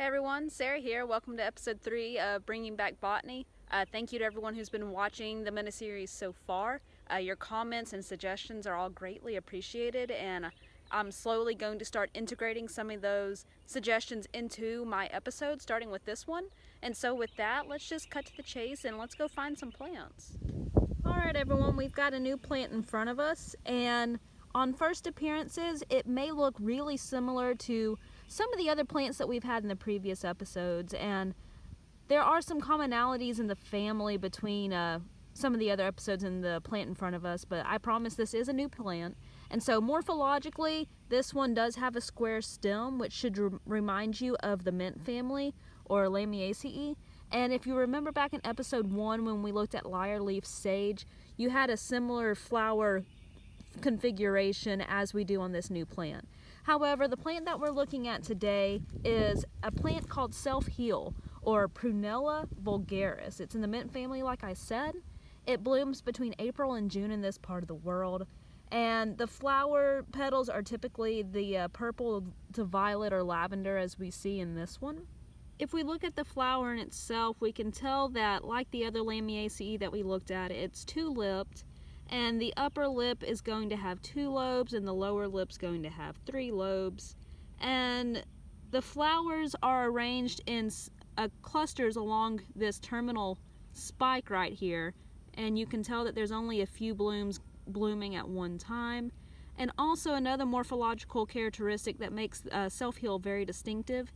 Hey everyone, Sarah here. Welcome to episode 3 of Bringing Back Botany. Thank you to everyone who's been watching the miniseries so far. Your comments and suggestions are all greatly appreciated, and I'm slowly going to start integrating some of those suggestions into my episodes, starting with this one. And so with that, let's just cut to the chase and let's go find some plants. Alright everyone, we've got a new plant in front of us, and on first appearances, it may look really similar to some of the other plants that we've had in the previous episodes, and there are some commonalities in the family between some of the other episodes in the plant in front of us, but I promise this is a new plant. And so morphologically, this one does have a square stem, which should remind you of the mint family, or Lamiaceae. And if you remember back in episode 1 when we looked at lyre leaf sage, you had a similar flower configuration as we do on this new plant. However, the plant that we're looking at today is a plant called Self-Heal, or Prunella vulgaris. It's in the mint family, like I said. It blooms between April and June in this part of the world, and the flower petals are typically the purple to violet or lavender, as we see in this one. If we look at the flower in itself, we can tell that, like the other Lamiaceae that we looked at, it's two-lipped, and the upper lip is going to have 2 lobes and the lower lip's going to have 3 lobes. And the flowers are arranged in clusters along this terminal spike right here, and you can tell that there's only a few blooms blooming at one time. And also another morphological characteristic that makes Self-Heal very distinctive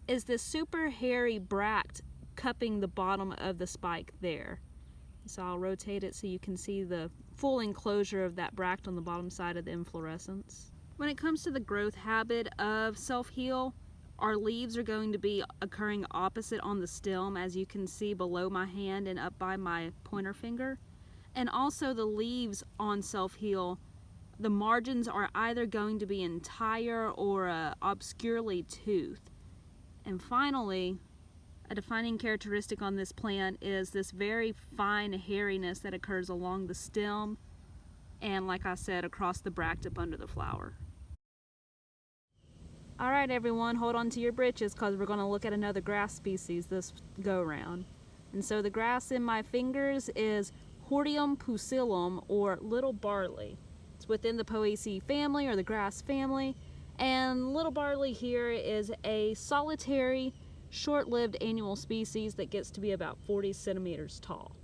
is this super hairy bract cupping the bottom of the spike there. So I'll rotate it so you can see the full enclosure of that bract on the bottom side of the inflorescence. When it comes to the growth habit of Self-Heal, our leaves are going to be occurring opposite on the stem, as you can see below my hand and up by my pointer finger. And also the leaves on Self-Heal, the margins are either going to be entire or obscurely toothed. And finally, a defining characteristic on this plant is this very fine hairiness that occurs along the stem and, like I said, across the bract up under the flower. Alright everyone, hold on to your britches because we're going to look at another grass species this go round. And so the grass in my fingers is Hordeum pusillum, or little barley. It's within the Poaceae family, or the grass family, and little barley here is a solitary short-lived annual species that gets to be about 40 centimeters tall.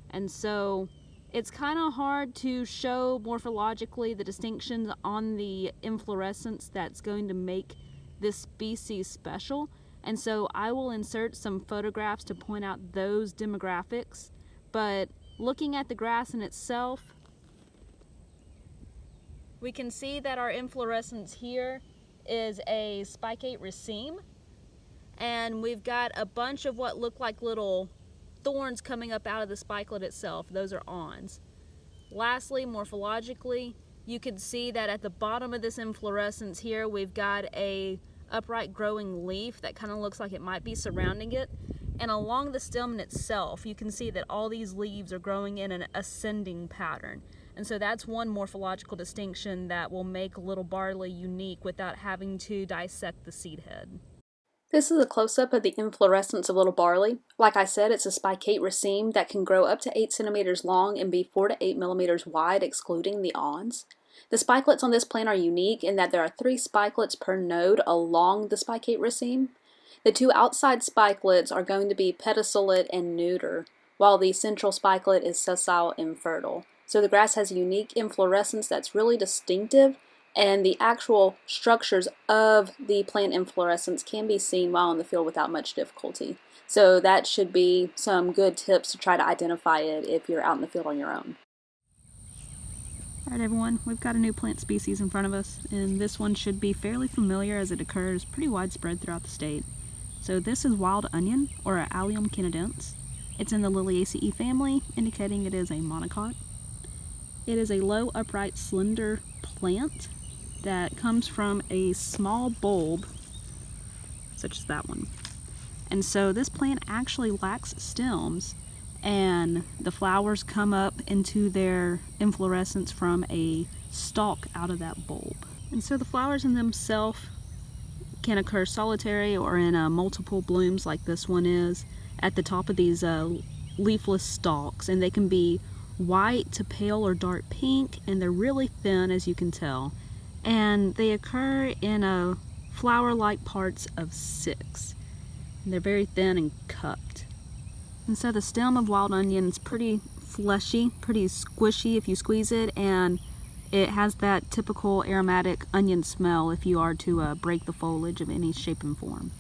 And so it's kind of hard to show morphologically the distinctions on the inflorescence that's going to make this species special. And so I will insert some photographs to point out those demographics. But looking at the grass in itself, we can see that our inflorescence here is a spicate raceme. And we've got a bunch of what look like little thorns coming up out of the spikelet itself. Those are awns. Lastly, morphologically, you can see that at the bottom of this inflorescence here, we've got a upright growing leaf that kind of looks like it might be surrounding it. And along the stem in itself, you can see that all these leaves are growing in an ascending pattern. And so that's one morphological distinction that will make little barley unique without having to dissect the seed head. This is a close-up of the inflorescence of little barley. Like I said, it's a spicate raceme that can grow up to 8 centimeters long and be 4 to 8 millimeters wide, excluding the awns. The spikelets on this plant are unique in that there are 3 spikelets per node along the spicate raceme. The 2 outside spikelets are going to be pedicellate and neuter, while the central spikelet is sessile and fertile. So the grass has a unique inflorescence that's really distinctive, and the actual structures of the plant inflorescence can be seen while in the field without much difficulty. So that should be some good tips to try to identify it if you're out in the field on your own. Alright everyone, we've got a new plant species in front of us, and this one should be fairly familiar as it occurs pretty widespread throughout the state. So this is wild onion, or Allium canadense. It's in the Liliaceae family, indicating it is a monocot. It is a low, upright, slender plant that comes from a small bulb, such as that one. And so this plant actually lacks stems, and the flowers come up into their inflorescence from a stalk out of that bulb. And so the flowers in themselves can occur solitary or in multiple blooms like this one is at the top of these leafless stalks, and they can be white to pale or dark pink, and they're really thin, as you can tell, and they occur in flower-like parts of 6. And they're very thin and cupped. And so the stem of wild onion is pretty fleshy, pretty squishy if you squeeze it, and it has that typical aromatic onion smell if you are to break the foliage of any shape and form.